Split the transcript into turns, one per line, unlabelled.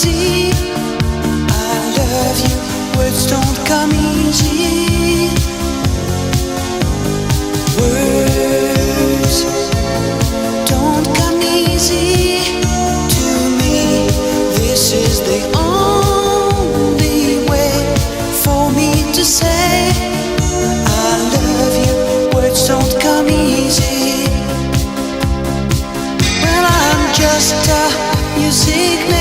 easy. I love you, words don't come easy. Words don't come easy to me. This is the only way for me to say I love you. Words don't come easy. Well, I'm just a music man.